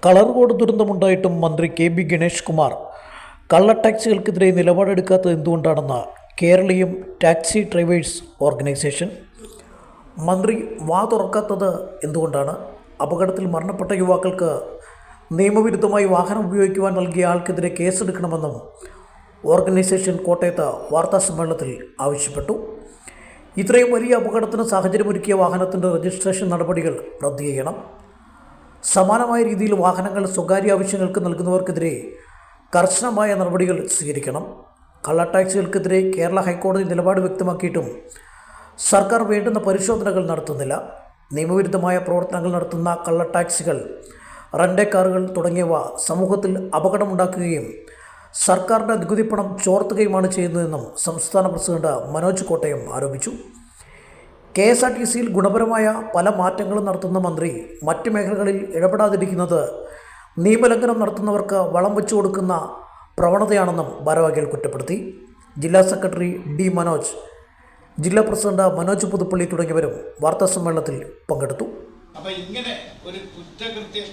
കളർകോട് ദുരന്തമുണ്ടായിട്ടും മന്ത്രി കെ.ബി. ഗണേഷ് കുമാർ കള്ള ടാക്സികൾക്കെതിരെ നിലപാടെടുക്കാത്തത് എന്തുകൊണ്ടാണെന്ന് കേരളീയം ടാക്സി ഡ്രൈവേഴ്സ് ഓർഗനൈസേഷൻ. മന്ത്രി വാ തുറക്കാത്തത് എന്തുകൊണ്ടാണ്? അപകടത്തിൽ മരണപ്പെട്ട യുവാക്കൾക്ക് നിയമവിരുദ്ധമായി വാഹനം ഉപയോഗിക്കുവാൻ നൽകിയ ആൾക്കെതിരെ കേസെടുക്കണമെന്നും ഓർഗനൈസേഷൻ കോട്ടയത്ത് വാർത്താസമ്മേളനത്തിൽ ആവശ്യപ്പെട്ടു. ഇത്രയും വലിയ അപകടത്തിന് സാഹചര്യമൊരുക്കിയ വാഹനത്തിൻ്റെ രജിസ്ട്രേഷൻ നടപടികൾ റദ്ദു ചെയ്യണം. സമാനമായ രീതിയിൽ വാഹനങ്ങൾ സ്വകാര്യ ആവശ്യങ്ങൾക്ക് നൽകുന്നവർക്കെതിരെ കർശനമായ നടപടികൾ സ്വീകരിക്കണം. കള്ള ടാക്സികൾക്കെതിരെ കേരള ഹൈക്കോടതി നിലപാട് വ്യക്തമാക്കിയിട്ടും സർക്കാർ വേണ്ടുന്ന പരിശോധനകൾ നടത്തുന്നില്ല. നിയമവിരുദ്ധമായ പ്രവർത്തനങ്ങൾ നടത്തുന്ന കള്ള ടാക്സികൾ, റെൻ്റ് കാറുകൾ തുടങ്ങിയവ സമൂഹത്തിൽ അപകടമുണ്ടാക്കുകയും സർക്കാരിൻ്റെ നികുതി പണം ചോർത്തുകയുമാണ് ചെയ്യുന്നതെന്നും സംസ്ഥാന പ്രസിഡന്റ് മനോജ് കോട്ടയം ആരോപിച്ചു. KSRTCയിൽ ഗുണപരമായ പല മാറ്റങ്ങളും നടത്തുന്ന മന്ത്രി മറ്റ് മേഖലകളിൽ ഇടപെടാതിരിക്കുന്നത് നിയമലംഘനം നടത്തുന്നവർക്ക് വളം വെച്ചു കൊടുക്കുന്ന പ്രവണതയാണെന്നും ഭാരവാഹികൾ കുറ്റപ്പെടുത്തി. ജില്ലാ സെക്രട്ടറി D. മനോജ്, ജില്ലാ പ്രസിഡന്റ് മനോജ് പുതുപ്പള്ളി തുടങ്ങിയവരും വാർത്താസമ്മേളനത്തിൽ പങ്കെടുത്തു. അപ്പോൾ ഇങ്ങനെ ഒരു കുറ്റകൃത്യം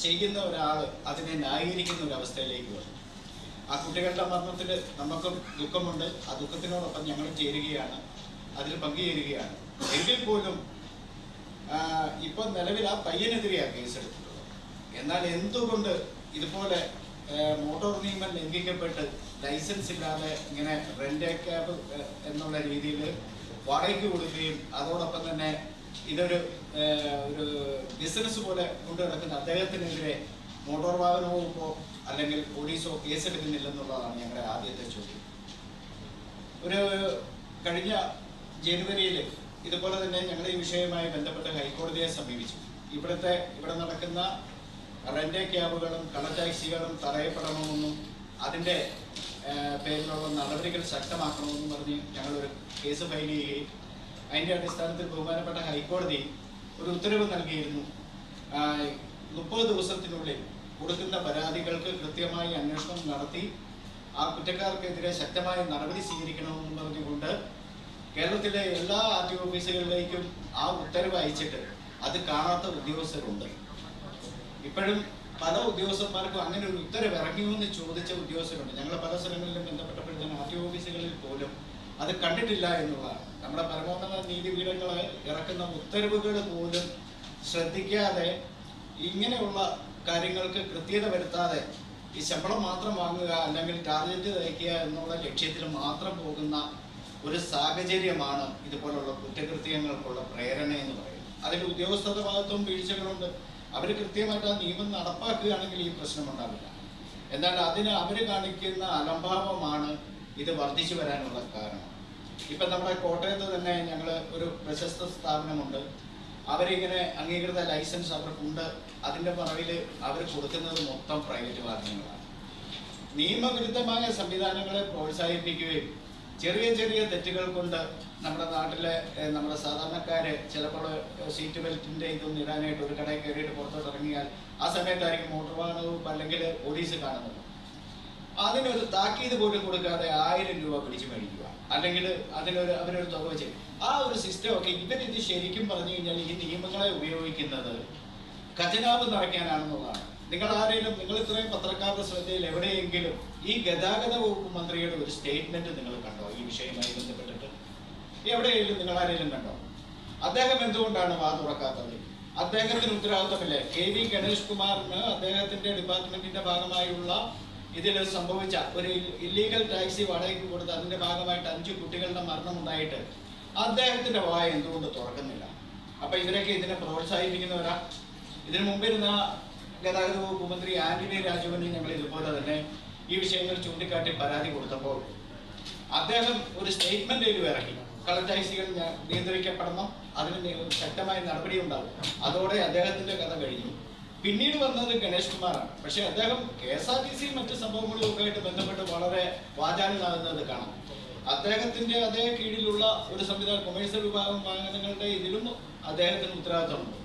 ചെയ്യുന്ന ഒരാൾ അതിനെ ന്യായീകരിക്കുന്ന ഒരു അവസ്ഥയിലേക്ക് വന്നു. ആ കുട്ടികളുടെ മരണത്തിൽ നമുക്കും ദുഃഖമുണ്ട്. ആ ദുഃഖത്തിനോടൊപ്പം ഞങ്ങൾ ചേരുകയാണ്, അതിൽ പങ്കുചേരുകയാണ്. എങ്കിൽ പോലും ഇപ്പം നിലവിൽ ആ പയ്യനെതിരെയാണ് കേസെടുത്തിട്ടുള്ളത്. എന്നാൽ എന്തുകൊണ്ട് ഇതുപോലെ മോട്ടോർ നിയമം ലംഘിക്കപ്പെട്ട് ലൈസൻസ് ഇല്ലാതെ ഇങ്ങനെ റെൻ്റ് ക്യാബ് എന്നുള്ള രീതിയിൽ വാടകയ്ക്ക് കൊടുക്കുകയും അതോടൊപ്പം തന്നെ ഇതൊരു ബിസിനസ് പോലെ കൊണ്ടു നടക്കുന്ന അദ്ദേഹത്തിനെതിരെ മോട്ടോർ വാഹന വകുപ്പോ അല്ലെങ്കിൽ പോലീസോ കേസെടുക്കുന്നില്ലെന്നുള്ളതാണ് ഞങ്ങളുടെ ആദ്യത്തെ ചോദ്യം. കഴിഞ്ഞ ജനുവരിയിൽ ഇതുപോലെ തന്നെ ഞങ്ങൾ ഈ വിഷയവുമായി ബന്ധപ്പെട്ട് ഹൈക്കോടതിയെ സമീപിച്ചു. ഇവിടെ നടക്കുന്ന റെൻ്റ് ക്യാബുകളും കള്ള ടാക്സികളും തടയപ്പെടണമെന്നും അതിൻ്റെ പേരിലുള്ള നടപടികൾ ശക്തമാക്കണമെന്നും പറഞ്ഞ് ഞങ്ങളൊരു കേസ് ഫയൽ ചെയ്യുകയും അതിൻ്റെ അടിസ്ഥാനത്തിൽ ബഹുമാനപ്പെട്ട ഹൈക്കോടതി ഒരു ഉത്തരവ് നൽകിയിരുന്നു. 30 ദിവസത്തിനുള്ളിൽ കൊടുക്കുന്ന പരാതികൾക്ക് കൃത്യമായി അന്വേഷണം നടത്തി ആ കുറ്റക്കാർക്കെതിരെ ശക്തമായ നടപടി സ്വീകരിക്കണമെന്ന് പറഞ്ഞുകൊണ്ട് കേരളത്തിലെ എല്ലാ RTO ഓഫീസുകളിലേക്കും ആ ഉത്തരവ് അയച്ചിട്ട് അത് കാണാത്ത ഉദ്യോഗസ്ഥരുണ്ട്. ഇപ്പോഴും പല ഉദ്യോഗസ്ഥന്മാർക്കും അങ്ങനെ ഒരു ഉത്തരവ് ഇറങ്ങിയെന്ന് ചോദിച്ച ഉദ്യോഗസ്ഥരുണ്ട്. ഞങ്ങൾ പല സ്ഥലങ്ങളിലും ബന്ധപ്പെട്ടപ്പോഴത്തേനും RTO ഓഫീസുകളിൽ പോലും അത് കണ്ടിട്ടില്ല എന്നുള്ളതാണ്. നമ്മുടെ പരമോന്നത നീതിപീഠങ്ങൾ ഇറക്കുന്ന ഉത്തരവുകൾ പോലും ശ്രദ്ധിക്കാതെ ഇങ്ങനെയുള്ള കാര്യങ്ങൾക്ക് കൃത്യത വരുത്താതെ ഈ ശമ്പളം മാത്രം വാങ്ങുക അല്ലെങ്കിൽ ടാർഗറ്റ് തയ്ക്കുക എന്നുള്ള ലക്ഷ്യത്തിൽ മാത്രം പോകുന്ന ഒരു സാഹചര്യമാണ് ഇതുപോലുള്ള കുറ്റകൃത്യങ്ങൾക്കുള്ള പ്രേരണ എന്ന് പറയുന്നത്. അതിൽ ഉദ്യോഗസ്ഥരുടെ ഭാഗത്തും വീഴ്ചകളുണ്ട്. അവർ കൃത്യമായിട്ട് ആ നിയമം നടപ്പാക്കുകയാണെങ്കിൽ ഈ പ്രശ്നമുണ്ടാവില്ല. എന്നാൽ അവർ കാണിക്കുന്ന അലംഭാവമാണ് ഇത് വർദ്ധിച്ചു വരാനുള്ള കാരണം. ഇപ്പം നമ്മുടെ കോട്ടയത്ത് തന്നെ ഞങ്ങൾ ഒരു പ്രശസ്ത സ്ഥാപനമുണ്ട്. അവരിങ്ങനെ അംഗീകൃത ലൈസൻസ് അവർക്കുണ്ട്. അതിൻ്റെ പുറകിൽ അവർ കൊടുക്കുന്നത് മൊത്തം പ്രൈവറ്റ് വാഹനങ്ങളാണ്. നിയമവിരുദ്ധമായ സംവിധാനങ്ങളെ പ്രോത്സാഹിപ്പിക്കുകയും ചെറിയ ചെറിയ തെറ്റുകൾ കൊണ്ട് നമ്മുടെ സാധാരണക്കാരെ ചിലപ്പോൾ സീറ്റ് ബെൽറ്റിൻ്റെ ഇതൊന്നും ഇടാനായിട്ട് ഒരു കടയിൽ കയറിയിട്ട് പുറത്തോട്ട് ഇറങ്ങിയാൽ ആ സമയത്തായിരിക്കും മോട്ടോർ വാഹന വകുപ്പ് അല്ലെങ്കിൽ പോലീസ് കാണുന്നത്. അതിനൊരു താക്കീത് പോലും കൊടുക്കാതെ 1000 രൂപ പിടിച്ചു മേടിക്കുക, അല്ലെങ്കിൽ അവരൊരു തുക വെച്ച് ആ ഒരു സിസ്റ്റമൊക്കെ ഇവരിത് ശരിക്കും പറഞ്ഞു കഴിഞ്ഞാൽ ഈ നിയമങ്ങളെ ഉപയോഗിക്കുന്നത് ഖജനാവ് നിറയ്ക്കാനാണെന്നുള്ളതാണ്. നിങ്ങൾ ഇത്രയും പത്രക്കാരുടെ ശ്രദ്ധയിൽ എവിടെയെങ്കിലും ഈ ഗതാഗത വകുപ്പ് മന്ത്രിയുടെ ഒരു സ്റ്റേറ്റ്മെന്റ് നിങ്ങൾ കണ്ടോ? ഈ വിഷയവുമായി ബന്ധപ്പെട്ടിട്ട് എവിടെയെങ്കിലും നിങ്ങൾ ആരെങ്കിലും കണ്ടോ? അദ്ദേഹം എന്തുകൊണ്ടാണ് വാ തുറക്കാത്തത്? അദ്ദേഹത്തിന് ഉത്തരവാദിത്തമില്ലേ? K.B. ഗണേഷ് കുമാറിന് അദ്ദേഹത്തിന്റെ ഡിപ്പാർട്ട്മെന്റിന്റെ ഭാഗമായുള്ള ഇതിൽ സംഭവിച്ച ഒരു ഇല്ലീഗൽ ടാക്സി വാടകയ്ക്ക് കൊടുത്ത് അതിന്റെ ഭാഗമായിട്ട് 5 കുട്ടികളുടെ മരണമുണ്ടായിട്ട് അദ്ദേഹത്തിന്റെ വായ എന്തുകൊണ്ട് തുറക്കുന്നില്ല? അപ്പൊ ഇവരൊക്കെ ഇതിനെ പ്രോത്സാഹിപ്പിക്കുന്നവരാ. ഇതിനു മുമ്പിരുന്ന ഗതാഗത വകുപ്പ് മന്ത്രി ആന്റണി രാജുവിനെ ഞങ്ങൾ ഇതുപോലെ തന്നെ ഈ വിഷയങ്ങൾ ചൂണ്ടിക്കാട്ടി പരാതി കൊടുത്തപ്പോൾ അദ്ദേഹം ഒരു സ്റ്റേറ്റ്മെന്റ് ഇറക്കി. കള്ള ടാക്സികൾ നിയന്ത്രിക്കപ്പെടണം, അതിന് ശക്തമായ നടപടി ഉണ്ടാകും. അതോടെ അദ്ദേഹത്തിന്റെ കഥ കഴിഞ്ഞു. പിന്നീട് വന്നത് ഗണേഷ് കുമാറാണ്. പക്ഷെ അദ്ദേഹം KSRTC മറ്റ് സംഭവങ്ങളും ഒക്കെ ആയിട്ട് ബന്ധപ്പെട്ട് വളരെ വാചാലനാകുന്നത് കാണാം. അദ്ദേഹത്തിന്റെ അതേ കീഴിലുള്ള ഒരു സംവിധാനം കൊമേഴ്സ്യൽ വിഭാഗം വാഹനങ്ങളുടെ ഇതിലും അദ്ദേഹത്തിന് ഉത്തരവാദിത്തമുണ്ട്.